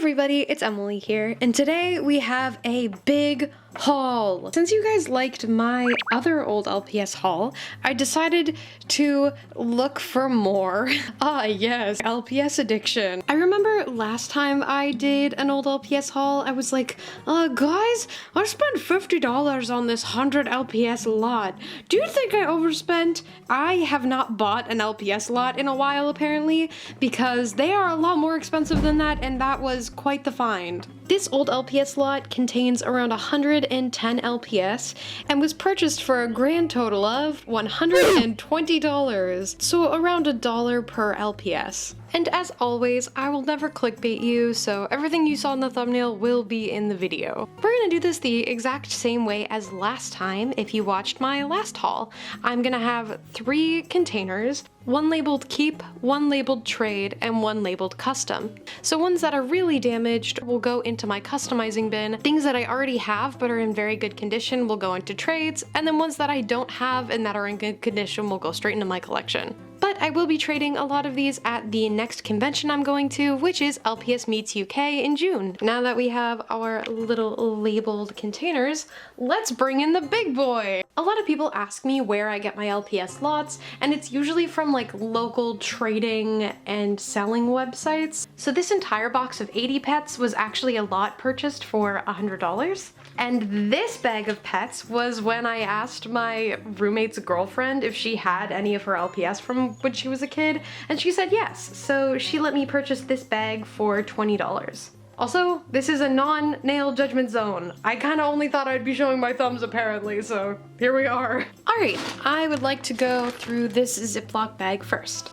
everybody, it's Emily here, and today we have a big haul. Since you guys liked my other old LPS haul, I decided to look for more. Ah yes, LPS addiction. I remember last time I did an old LPS haul, I was like, guys, I spent $50 on this 100 LPS lot. Do you think I overspent? I have not bought an LPS lot in a while apparently, because they are a lot more expensive than that, and that was quite the find. This old LPS lot contains around 110 LPS and was purchased for a grand total of $120, so around $1 per LPS. And as always, I will never clickbait you, so everything you saw in the thumbnail will be in the video. We're gonna do this the exact same way as last time if you watched my last haul. I'm gonna have 3 containers, one labeled keep, one labeled trade, and one labeled custom. So ones that are really damaged will go into my customizing bin, things that I already have but are in very good condition will go into trades, and then ones that I don't have and that are in good condition will go straight into my collection. But I will be trading a lot of these at the next convention I'm going to, which is LPS Meets UK in June. Now that we have our little labeled containers, let's bring in the big boy! A lot of people ask me where I get my LPS lots, and it's usually from like local trading and selling websites. So this entire box of 80 pets was actually a lot purchased for $100. And this bag of pets was when I asked my roommate's girlfriend if she had any of her LPS from when she was a kid, and she said yes, so she let me purchase this bag for $20. Also, this is a non-nail judgment zone. I kinda only thought I'd be showing my thumbs apparently, so here we are. Alright, I would like to go through this Ziploc bag first.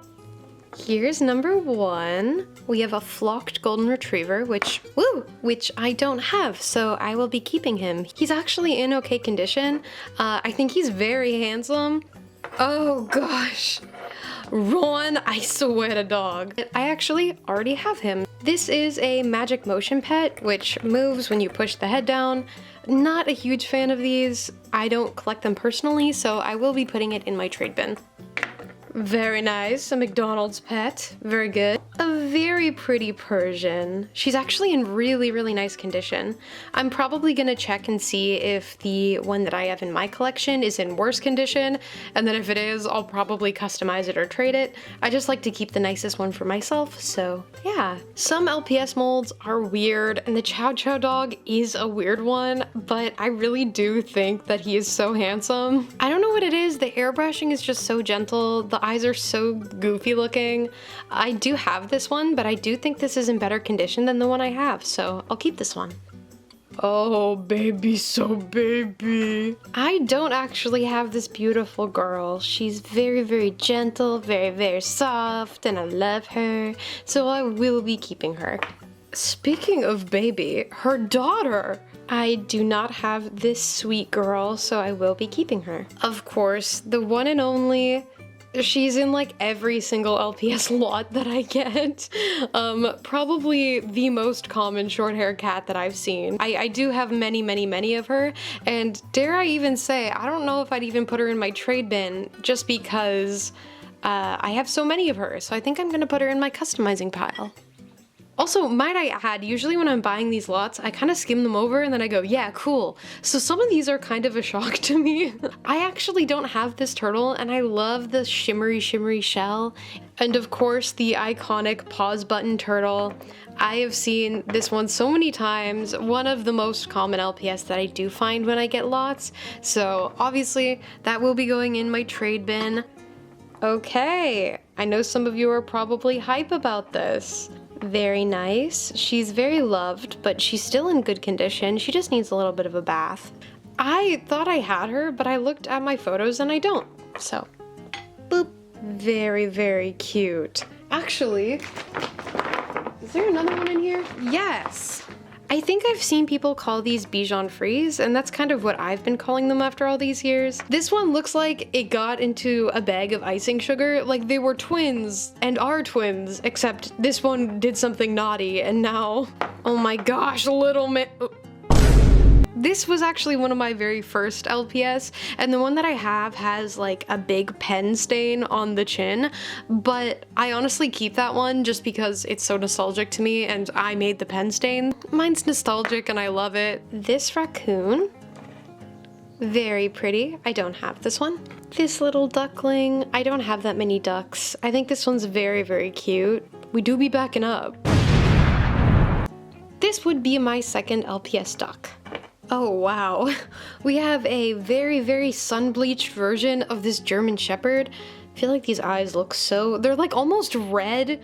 Here's number 1. We have a flocked golden retriever, which I don't have, so I will be keeping him. He's actually in okay condition. I think he's very handsome. Oh gosh. Ron, I swear to dog. I actually already have him. This is a magic motion pet, which moves when you push the head down. Not a huge fan of these. I don't collect them personally, so I will be putting it in my trade bin. Very nice, a McDonald's pet, very good. A very pretty Persian. She's actually in really nice condition. I'm probably gonna check and see if the one that I have in my collection is in worse condition, and then if it is, I'll probably customize it or trade it. I just like to keep the nicest one for myself, so yeah. Some LPS molds are weird, and the Chow Chow dog is a weird one, but I really do think that he is so handsome. I don't know what it is, the airbrushing is just so gentle, the eyes are so goofy looking. I do have this one, but I do think this is in better condition than the one I have, so I'll keep this one. Oh, baby, so baby. I don't actually have this beautiful girl. She's very gentle, very soft, and I love her, so I will be keeping her. Speaking of baby, her daughter. I do not have this sweet girl, so I will be keeping her. Of course, the one and only. She's in like every single LPS lot that I get. Probably the most common short hair cat that I've seen. I do have many of her, and dare I even say, I don't know if I'd even put her in my trade bin just because I have so many of her, so I think I'm gonna put her in my customizing pile. Also, might I add, usually when I'm buying these lots, I kind of skim them over and then I go, yeah, cool. So some of these are kind of a shock to me. I actually don't have this turtle, and I love the shimmery shell. And of course, the iconic pause button turtle. I have seen this one so many times, one of the most common LPS that I do find when I get lots. So obviously, that will be going in my trade bin. Okay, I know some of you are probably hype about this. Very nice. She's very loved, but she's still in good condition. She just needs a little bit of a bath. I thought I had her, but I looked at my photos and I don't. So, boop. Very cute. Actually, is there another one in here? Yes. I think I've seen people call these Bichon Frise, and that's kind of what I've been calling them after all these years. This one looks like it got into a bag of icing sugar, like they were twins and are twins, except this one did something naughty and now, oh my gosh, little man. This was actually one of my very first LPS, and the one that I have has like a big pen stain on the chin, but I honestly keep that one just because it's so nostalgic to me and I made the pen stain. Mine's nostalgic and I love it. This raccoon, very pretty. I don't have this one. This little duckling, I don't have that many ducks. I think this one's very, very cute. We do be backing up. This would be my second LPS duck. Oh wow, we have a very, very sun-bleached version of this German Shepherd. I feel like these eyes look they're like almost red,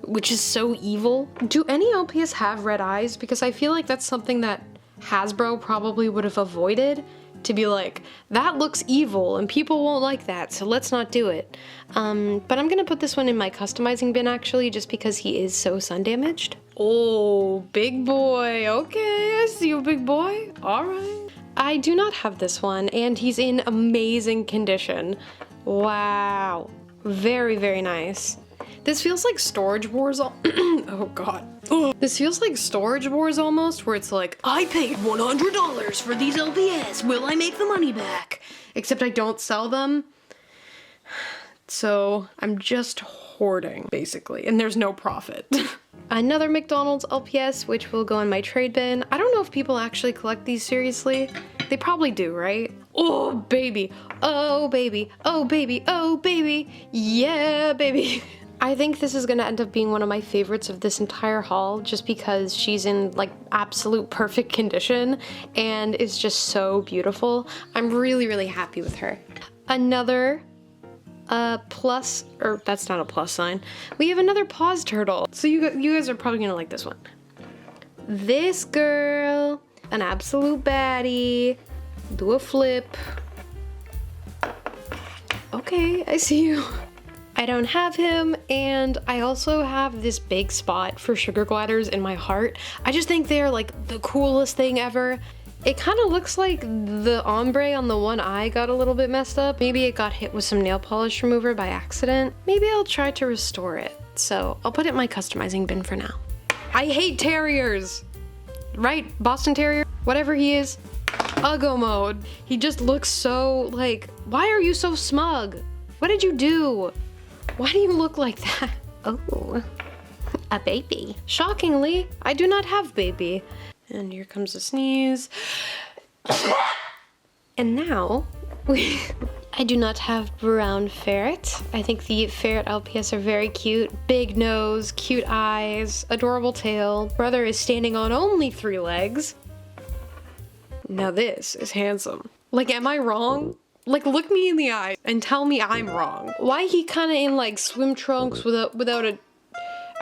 which is so evil. Do any LPS have red eyes? Because I feel like that's something that Hasbro probably would have avoided, to be like, that looks evil and people won't like that, so let's not do it. But I'm gonna put this one in my customizing bin actually, just because he is so sun damaged. Oh, big boy. Okay, I see you, big boy. All right. I do not have this one, and he's in amazing condition. Wow. Very, very nice. This feels like Storage Wars. Oh god. Ugh. This feels like Storage Wars almost, where it's like, I paid $100 for these LPS. Will I make the money back? Except I don't sell them. So I'm just hoarding, basically, and there's no profit. Another McDonald's LPS, which will go in my trade bin. I don't know if people actually collect these seriously. They probably do, right? Oh, baby. Oh, baby. Oh, baby. Oh, baby. Yeah, baby. I think this is gonna end up being one of my favorites of this entire haul, just because she's in like absolute perfect condition and is just so beautiful. I'm really, really happy with her. Another plus, or that's not a plus sign. We have another paws turtle. So you guys are probably gonna like this one. This girl, an absolute baddie. Do a flip. Okay, I see you. I don't have him, and I also have this big spot for sugar gliders in my heart. I just think they're like the coolest thing ever. It kind of looks like the ombre on the one eye got a little bit messed up. Maybe it got hit with some nail polish remover by accident. Maybe I'll try to restore it. So I'll put it in my customizing bin for now. I hate terriers! Right? Boston Terrier? Whatever he is. Uggo mode. He just looks so like, why are you so smug? What did you do? Why do you look like that? Oh, a baby. Shockingly, I do not have baby. And here comes a sneeze. And now, I do not have brown ferret. I think the ferret LPS are very cute. Big nose, cute eyes, adorable tail. Brother is standing on only 3 legs. Now this is handsome. Like, am I wrong? Like, look me in the eye and tell me I'm wrong. Why he kind of in like swim trunks without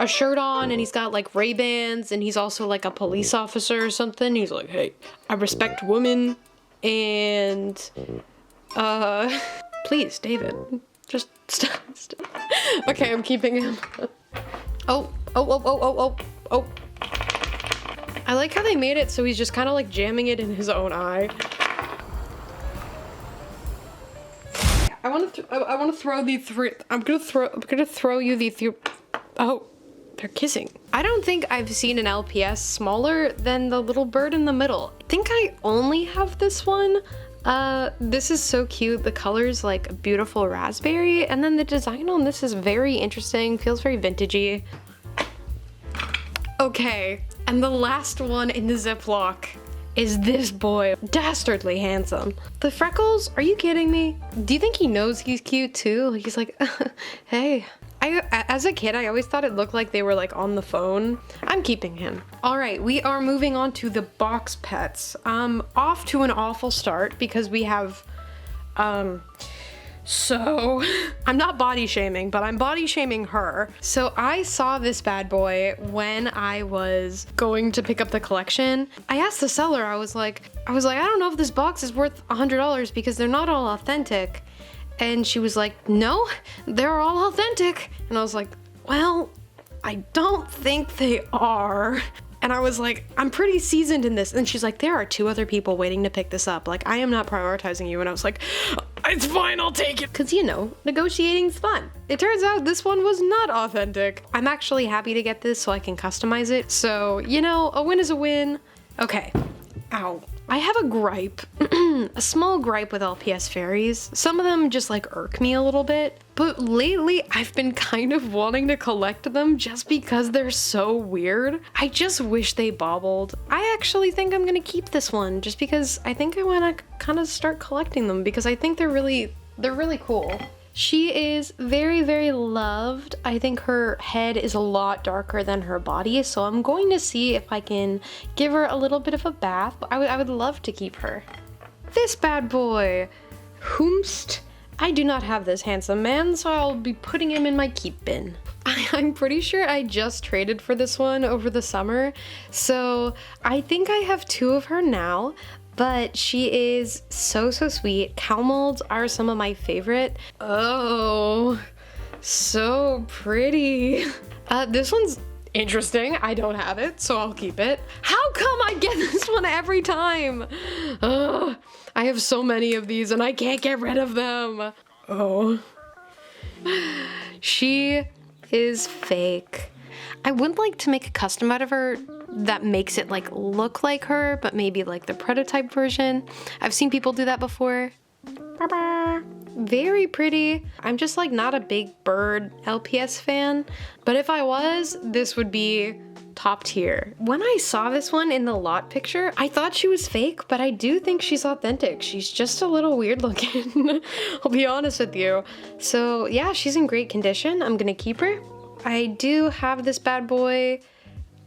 a shirt on, and he's got like Ray-Bans, and he's also like a police officer or something. He's like, hey, I respect women, and please, David, just stop. Okay, I'm keeping him. Oh. I like how they made it so he's just kind of like jamming it in his own eye. I want to throw the 3. I'm gonna throw you the 3. Oh, they're kissing. I don't think I've seen an LPS smaller than the little bird in the middle. I think I only have this one. This is so cute. The color's like beautiful raspberry, and then the design on this is very interesting. Feels very vintagey. Okay, and the last one in the Ziploc is this boy. Dastardly handsome. The freckles, are you kidding me? Do you think he knows he's cute too? Like, he's like, hey. As a kid, I always thought it looked like they were like on the phone. I'm keeping him. All right, we are moving on to the box pets. Off to an awful start because we have, so I'm not body shaming, but I'm body shaming her. So I saw this bad boy when I was going to pick up the collection. I asked the seller, I was like, I don't know if this box is worth $100 because they're not all authentic. And she was like, no, they're all authentic. And I was like, well, I don't think they are. And I was like, I'm pretty seasoned in this. And she's like, there are 2 other people waiting to pick this up. Like, I am not prioritizing you. And I was like, it's fine, I'll take it. Cause you know, negotiating's fun. It turns out this one was not authentic. I'm actually happy to get this so I can customize it. So, you know, a win is a win. Okay, ow. I have a gripe, a small gripe with LPS fairies. Some of them just like irk me a little bit, but lately I've been kind of wanting to collect them just because they're so weird. I just wish they bobbled. I actually think I'm gonna keep this one just because I think I wanna kind of start collecting them because I think they're really cool. She is very, very loved. I think her head is a lot darker than her body, so I'm going to see if I can give her a little bit of a bath. I would love to keep her. This bad boy, Whomst. I do not have this handsome man, so I'll be putting him in my keep bin. I'm pretty sure I just traded for this one over the summer, so I think I have 2 of her now. But she is so sweet. Cow molds are some of my favorite. Oh, so pretty. This one's interesting. I don't have it, so I'll keep it. How come I get this one every time? I have so many of these and I can't get rid of them. Oh. She is fake. I would like to make a custom out of her that makes it like look like her, but maybe like the prototype version. I've seen people do that before. Very pretty. I'm just like not a big bird LPS fan, but if I was, this would be top tier. When I saw this one in the lot picture, I thought she was fake, but I do think she's authentic. She's just a little weird looking. I'll be honest with you. So yeah, she's in great condition. I'm gonna keep her. I do have this bad boy,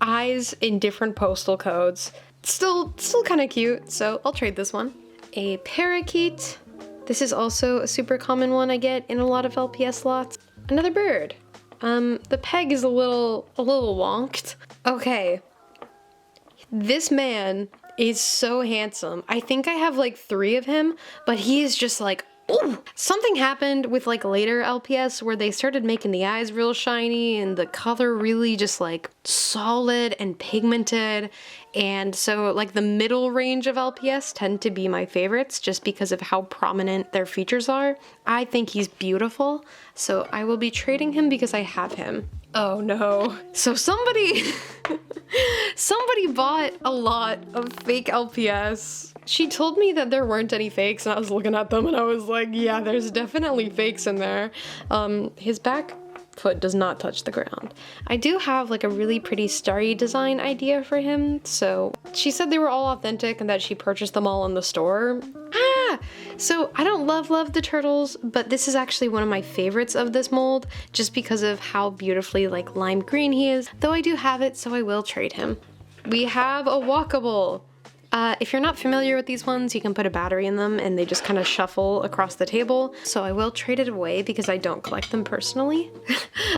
eyes in different postal codes. Still kind of cute, so I'll trade this one. A parakeet. This is also a super common one I get in a lot of LPS lots. Another bird. The peg is a little wonked. Okay. This man is so handsome. I think I have like 3 of him, but he is just like, ooh! Something happened with like later LPS where they started making the eyes real shiny and the color really just like solid and pigmented. And so like the middle range of LPS tend to be my favorites just because of how prominent their features are. I think he's beautiful, so I will be trading him because I have him. Oh no. So somebody bought a lot of fake LPS. She told me that there weren't any fakes and I was looking at them and I was like, yeah, there's definitely fakes in there. His back foot does not touch the ground. I do have like a really pretty starry design idea for him. So she said they were all authentic and that she purchased them all in the store. So I don't love the turtles, but this is actually one of my favorites of this mold just because of how beautifully like lime green he is. Though I do have it, so I will trade him. We have a walkable. If you're not familiar with these ones, you can put a battery in them and they just kind of shuffle across the table. So I will trade it away because I don't collect them personally.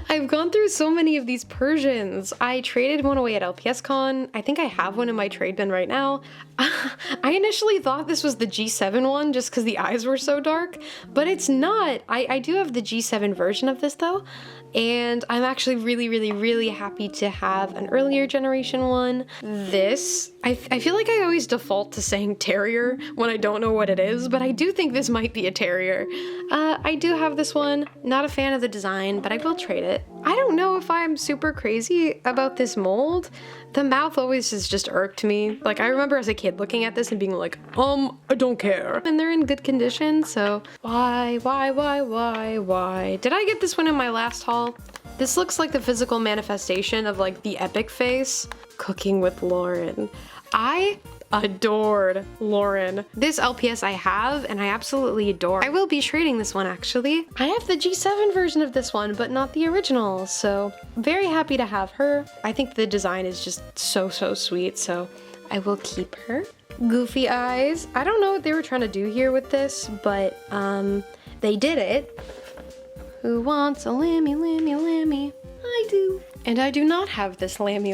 I've gone through so many of these Persians. I traded one away at LPS Con. I think I have one in my trade bin right now. I initially thought this was the G7 one just because the eyes were so dark, but it's not. I do have the G7 version of this though. And I'm actually really happy to have an earlier generation one. This, I feel like I always default to saying terrier when I don't know what it is, but I do think this might be a terrier. I do have this one, not a fan of the design, but I will trade it. I don't know if I'm super crazy about this mold. The mouth always has just irked me. Like I remember as a kid looking at this and being like, I don't care. And they're in good condition, so why? Did I get this one in my last haul? This looks like the physical manifestation of like the epic face. Cooking with Lauren. I adored Lauren. This LPS I have and I absolutely adore. I will be trading this one actually. I have the G7 version of this one, but not the original, so very happy to have her. I think the design is just so sweet, so I will keep her. Goofy eyes. I don't know what they were trying to do here with this, but they did it. Who wants a lammy? I do. And I do not have this lammy,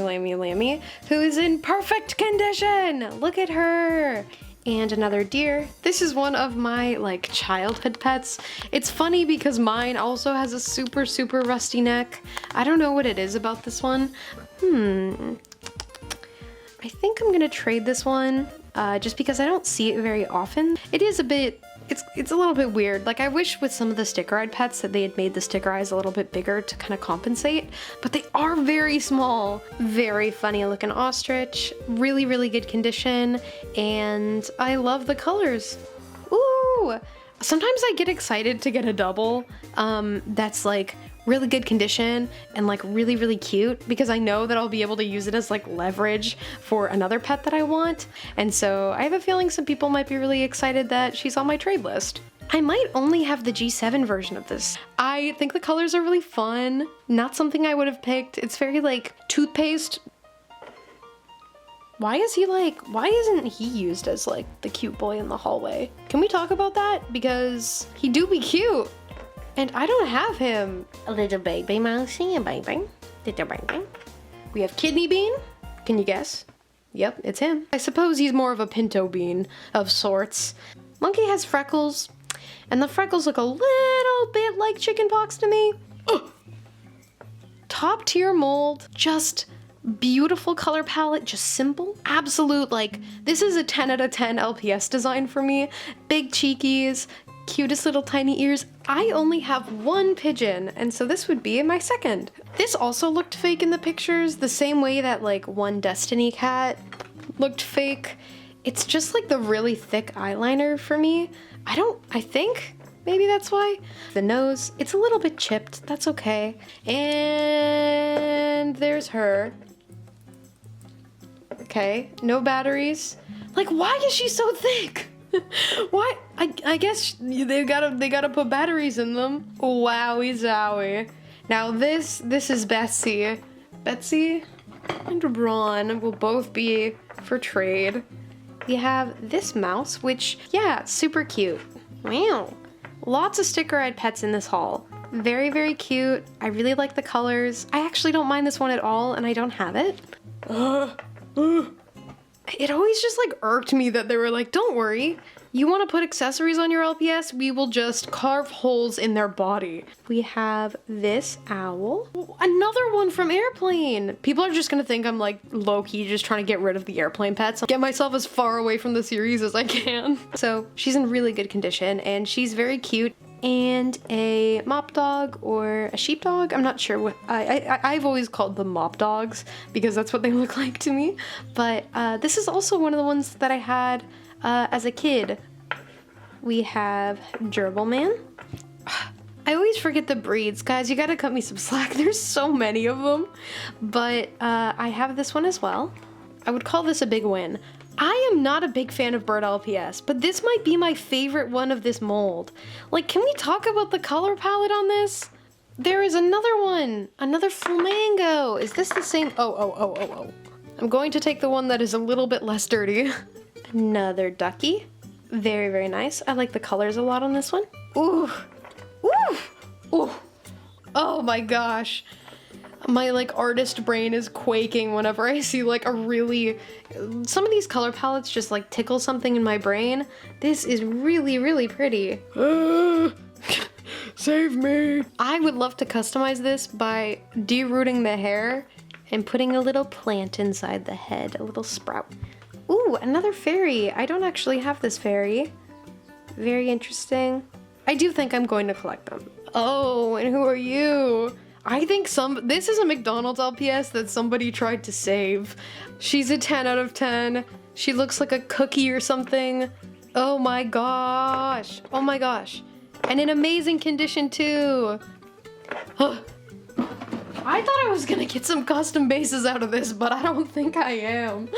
who is in perfect condition. Look at her. And another deer. This is one of my like childhood pets. It's funny because mine also has a super rusty neck. I don't know what it is about this one. I think I'm gonna trade this one just because I don't see it very often. It is a bit it's a little bit weird. Like, I wish with some of the sticker-eyed pets that they had made the sticker eyes a little bit bigger to kind of compensate, but they are very small. Very funny looking ostrich, really, really good condition, and I love the colors. Ooh! Sometimes I get excited to get a double that's like really good condition and like really, really cute, because I know that I'll be able to use it as like leverage for another pet that I want. And so I have a feeling some people might be really excited that she's on my trade list. I might only have the G7 version of this. I think the colors are really fun. Not something I would have picked. It's very like toothpaste. Why isn't he used as like the cute boy in the hallway? Can we talk about that? Because he do be cute. And I don't have him. A little baby mousey, a baby. Little baby. We have Kidney Bean. Can you guess? Yep, it's him. I suppose he's more of a pinto bean of sorts. Monkey has freckles, and the freckles look a little bit like chickenpox to me. Ugh. Top tier mold, just beautiful color palette, just simple. Absolute, like, this is a 10 out of 10 LPS design for me. Big cheekies, cutest little tiny ears. I only have one pigeon, and so this would be my second. This also looked fake in the pictures, the same way that like one Destiny cat looked fake. It's just like the really thick eyeliner for me. I think maybe that's why. The nose, it's a little bit chipped, that's okay. And there's her. Okay, no batteries. Like, why is she so thick? Why? I guess they gotta put batteries in them. Wowie zowie. Now this is Betsy. Betsy and Braun will both be for trade. We have this mouse, which, yeah, super cute. Wow. Lots of sticker-eyed pets in this haul. Very, very cute. I really like the colors. I actually don't mind this one at all, and I don't have it. It always just like irked me that they were like, don't worry, you want to put accessories on your LPS, we will just carve holes in their body. We have this owl. Another one from Airplane. People are just gonna think I'm like low-key just trying to get rid of the Airplane pets. Get myself as far away from the series as I can. So she's in really good condition and she's very cute. And a mop dog or a sheepdog. I'm not sure what, I've always called them mop dogs because that's what they look like to me. But this is also one of the ones that I had as a kid. We have Gerbil Man. I always forget the breeds. Guys, you gotta cut me some slack. There's so many of them. But I have this one as well. I would call this a big win. I am not a big fan of bird LPS, but this might be my favorite one of this mold. Like, can we talk about the color palette on this? There is another one, another flamingo. Is this the same? Oh. I'm going to take the one that is a little bit less dirty. Another ducky. Very, very nice. I like the colors a lot on this one. Ooh. Oh my gosh. My like artist brain is quaking whenever I see like a really, some of these color palettes just like tickle something in my brain. This is really, really pretty. Save me. I would love to customize this by derooting the hair and putting a little plant inside the head, a little sprout. Ooh, another fairy. I don't actually have this fairy. Very interesting. I do think I'm going to collect them. Oh, and who are you? I think this is a McDonald's LPS that somebody tried to save. She's a 10 out of 10. She looks like a cookie or something. Oh my gosh. Oh my gosh. And in amazing condition too. I thought I was gonna get some custom bases out of this, but I don't think I am.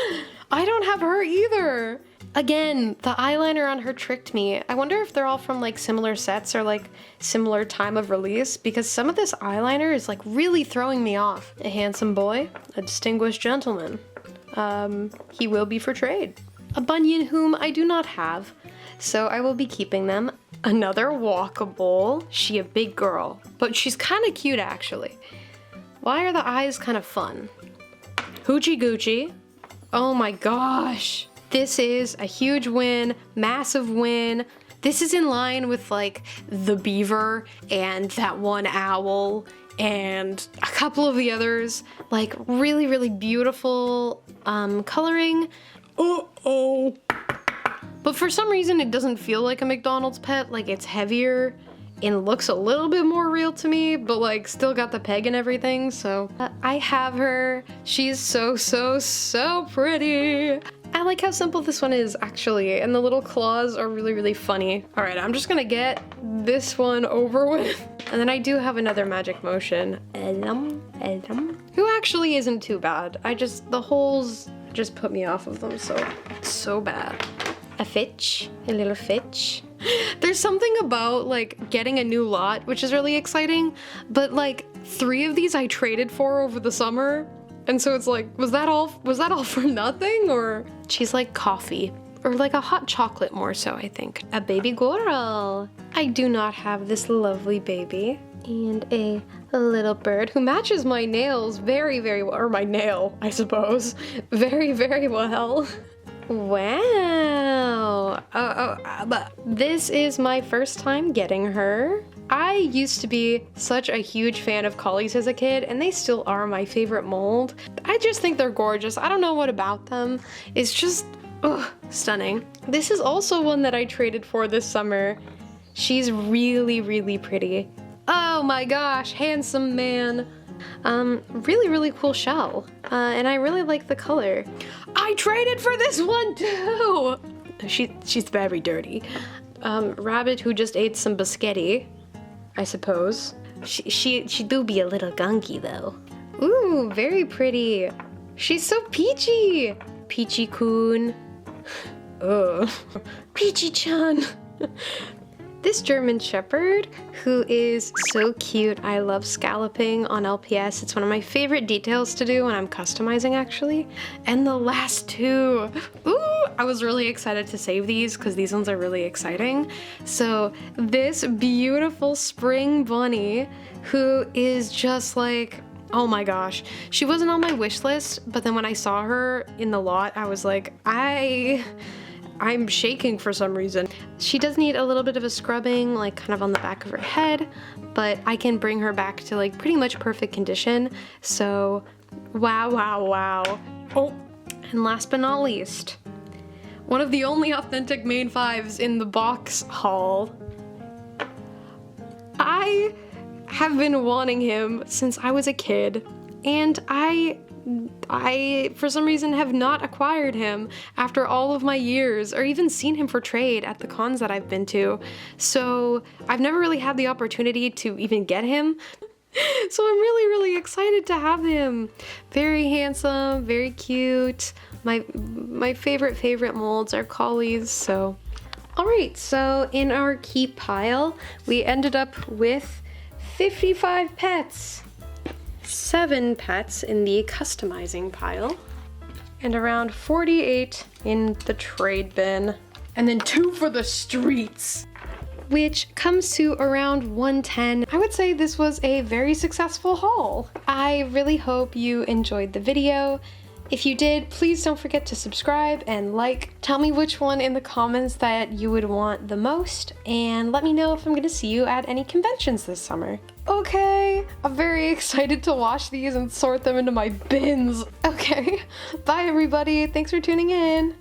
I don't have her either. Again, the eyeliner on her tricked me. I wonder if they're all from like similar sets or like similar time of release, because some of this eyeliner is like really throwing me off. A handsome boy, a distinguished gentleman. He will be for trade. A bunion whom I do not have, so I will be keeping them. Another walkable. She a big girl, but she's kind of cute actually. Why are the eyes kind of fun? Hoochie Goochie. Oh my gosh. This is a huge win, massive win. This is in line with like the beaver and that one owl and a couple of the others. Like really, really beautiful coloring. Uh-oh. but for some reason it doesn't feel like a McDonald's pet. Like, it's heavier and looks a little bit more real to me, but like still got the peg and everything. So I have her. She's so pretty. I like how simple this one is, actually, and the little claws are really funny. All right, I'm just gonna get this one over with. And then I do have another magic motion, who actually isn't too bad. The holes just put me off of them so bad. A little fitch. There's something about like getting a new lot, which is really exciting, but like 3 of these I traded for over the summer. And so it's like, was that all for nothing? Or she's like coffee, or like a hot chocolate more so, I think. A baby girl. I do not have this lovely baby. And a little bird who matches my nails very well, or my nail, I suppose, very well. Wow. This is my first time getting her. I used to be such a huge fan of collies as a kid, and they still are my favorite mold. I just think they're gorgeous. I don't know what about them. It's just, stunning. This is also one that I traded for this summer. She's really pretty. Oh my gosh, handsome man. Really cool shell. And I really like the color. I traded for this one too! She's very dirty. Rabbit who just ate some biscotti, I suppose. She do be a little gunky though. Ooh, very pretty. She's so peachy. Peachy-kun. Ugh. Peachy-chan. This German Shepherd, who is so cute. I love scalloping on LPS. It's one of my favorite details to do when I'm customizing, actually. And the last 2. Ooh, I was really excited to save these because these ones are really exciting. So this beautiful spring bunny, who is just like, oh my gosh. She wasn't on my wish list, but then when I saw her in the lot, I was like, I'm shaking for some reason. She does need a little bit of a scrubbing, like kind of on the back of her head, but I can bring her back to like pretty much perfect condition. So, wow. Oh, and last but not least, one of the only authentic main 5s in the box haul. I have been wanting him since I was a kid, and I for some reason have not acquired him after all of my years, or even seen him for trade at the cons that I've been to. So I've never really had the opportunity to even get him. So I'm really excited to have him. Very handsome, very cute. My favorite molds are collies, so. Alright, so in our keep pile, we ended up with 55 pets. 7 pets in the customizing pile, and around 48 in the trade bin, and then 2 for the streets, which comes to around 110. I would say this was a very successful haul. I really hope you enjoyed the video. If you did, please don't forget to subscribe and like. Tell me which one in the comments that you would want the most, and let me know if I'm gonna see you at any conventions this summer. Okay, I'm very excited to wash these and sort them into my bins. Okay, bye everybody, thanks for tuning in.